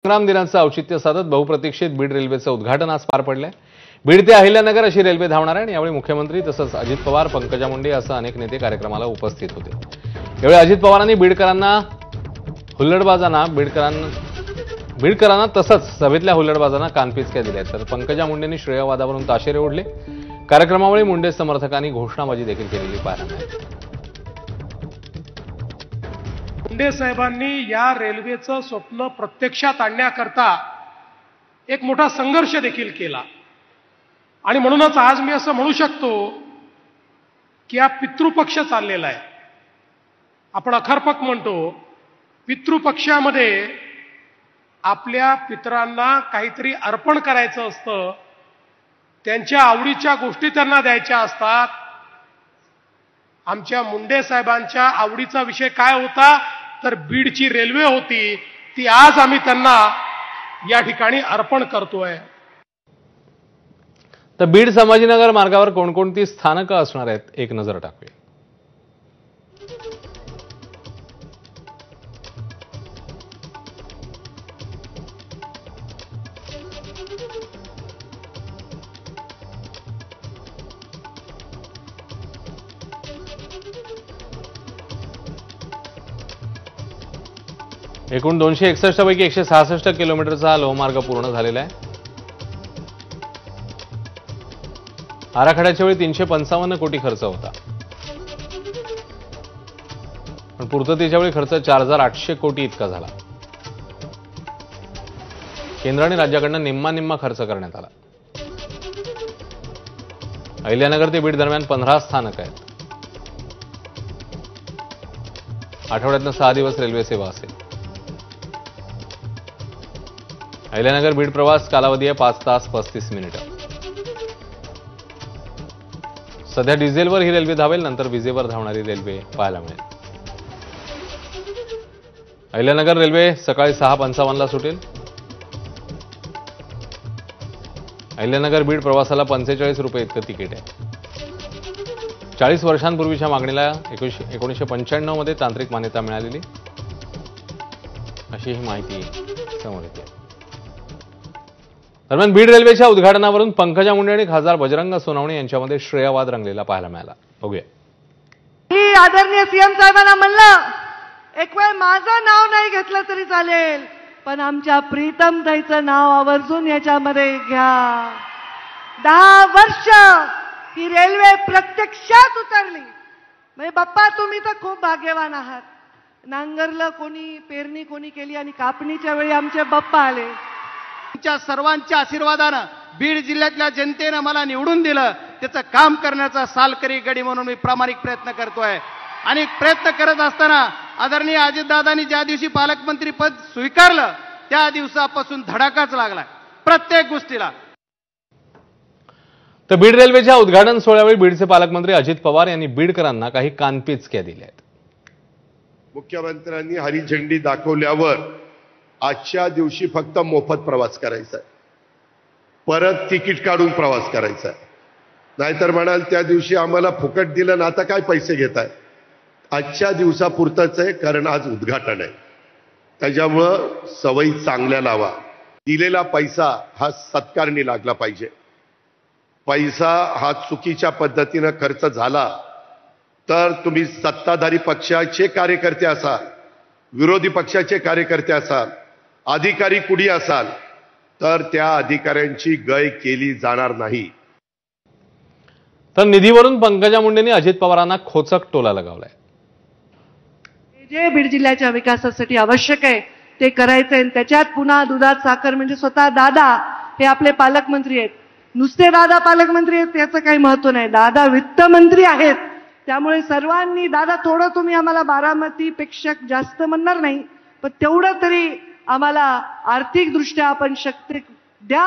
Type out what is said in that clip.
संग्राम दिनाचं औचित्य साधत बहुप्रतीक्षित बीड रेल्वेचं उद्घाटन आज पार पडलंय। बीड ते अहिल्यानगर अशी रेल्वे धावणार आहे आणि यावेळी मुख्यमंत्री तसंच अजित पवार, पंकजा मुंडे असं अनेक नेते कार्यक्रमाला उपस्थित होते। यावेळी अजित पवारांनी बीडकरांना तसंच सभेतल्या हुल्लडबाजांना कानपिचक्या दिल्या, तर पंकजा मुंडेंनी श्रेयवादावरून ताशेरे ओढले। कार्यक्रमावेळी मुंडे समर्थकांनी घोषणाबाजी देखील केलेली पाहायला मिळाली। मुंडे साहेबांनी या रेल्वेचं स्वप्न प्रत्यक्षात आणण्याकरता एक मोठा संघर्ष देखील केला आणि म्हणूनच आज मी असं म्हणू शकतो की हा पितृपक्ष चाललेला आहे। आपण अखरपक म्हणतो, पितृपक्षामध्ये आपल्या पितरांना काहीतरी अर्पण करायचं असतं, त्यांच्या आवडीच्या गोष्टी त्यांना द्यायच्या असतात। आमच्या मुंडे साहेबांच्या आवडीचा विषय काय होता तर बीडची रेल्वे होती, ती आज आम्ही त्यांना या ठिकाणी अर्पण करतोय। तर बीड संभाजीनगर मार्गावर कोणकोणती स्थानकं असणार आहेत, एक नजर टाकूया। एकूण 261 पैकी 166 किलोमीटरचा लोहमार्ग पूर्ण झालेला आहे। आराखड्याच्या वेळी 355 कोटी खर्च होता, पण पूर्ततेच्या वेळी खर्च 4800 कोटी इतका झाला। केंद्र आणि राज्याकडून निम्मा खर्च करण्यात आला। अहिल्यानगर ते बीड दरम्यान 15 स्थानक आहेत। आठवड्यातनं 6 दिवस रेल्वे सेवा असेल। अहिल्यानगर बीड प्रवास कालावधी आहे 5 तास 35 मिनिटं। सध्या डिझेलवर ही रेल्वे धावेल, नंतर विजेवर धावणारी रेल्वे पाहायला मिळेल। अहिल्यानगर रेल्वे सकाळी 6:55 ला सुटेल। अहिल्यानगर बीड प्रवासाला 45 रुपये इतकं तिकीट आहे। 40 वर्षांपूर्वीच्या मागणीला 1995 मध्ये तांत्रिक मान्यता मिळालेली, अशी ही माहिती समोर येते। दरम्यान बीड रेल्वेच्या उद्घाटनावरून पंकजा मुंडे आणि खासदार बजरंग सोनवणे यांच्यामध्ये श्रेयवाद रंगलेला पाहायला मिळाला। बघूया। मी आदरणीय सीएम साहेबांना म्हणलं, एक वेळ माझं नाव नाही घेतलं तरी चालेल, पण आमच्या प्रीतम ताईचं नाव आवर्जून याच्यामध्ये घ्या। 10 वर्ष ही रेल्वे प्रत्यक्षात उतरली, म्हणजे बाप्पा तुम्ही तर खूप भाग्यवान आहात। नांगरला कोणी, पेरणी कोणी केली आणि कापणीच्या वेळी आमचे बाप्पा आले। तुमच्या सर्वांच्या आशीर्वादानं बीड जिल्ह्यातल्या जनतेनं मला निवडून दिलं, त्याचं काम करण्याचा सालकरी गडी म्हणून मी प्रामाणिक प्रयत्न करतोय। आणि प्रयत्न करत असताना आदरणीय अजितदादांनी ज्या दिवशी पालकमंत्री पद स्वीकारलं त्या दिवसापासून धडाकाच लागला प्रत्येक गोष्टीला। तर बीड रेल्वेच्या उद्घाटन सोहळ्यावेळी बीडचे पालकमंत्री अजित पवार यांनी बीडकरांना काही कानपिचक्या दिल्या आहेत। मुख्यमंत्र्यांनी हरी झेंडी दाखवल्यावर आजच्या दिवशी फक्त मोफत प्रवास करायचा आहे, परत तिकीट काढून प्रवास करायचा आहे। नाहीतर म्हणाल त्या दिवशी आम्हाला फुकट दिलं ना, आता काय पैसे घेताय। आजच्या दिवसापुरतंच आहे, कारण आज उद्घाटन आहे। त्याच्यामुळं सवयी चांगल्या लावा। दिलेला पैसा हा सत्कारणी लागला पाहिजे। पैसा हा चुकीच्या पद्धतीनं खर्च झाला तर तुम्ही सत्ताधारी पक्षाचे कार्यकर्ते असाल, विरोधी पक्षाचे कार्यकर्ते असाल, अधिकारी कुणी असाल, तर त्या अधिकाऱ्यांची गय केली जाणार नाही। तर निधीवरून पंकजा मुंडेंनी अजित पवारांना खोचक टोला लगावलाय। जे बीड जिल्ह्याच्या विकासासाठी आवश्यक आहे ते करायचं आहे। त्याच्यात पुन्हा दुधात साखर म्हणजे स्वतः दादा हे आपले पालकमंत्री आहेत। नुसते दादा पालकमंत्री आहेत याचं काही महत्व नाही, दादा वित्तमंत्री आहेत। त्यामुळे सर्वांनी दादा थोडं तुम्ही आम्हाला बारामतीपेक्षा जास्त म्हणणार नाही, पण तेवढं तरी आम्हाला आर्थिकदृष्ट्या आपण शक्ती द्या।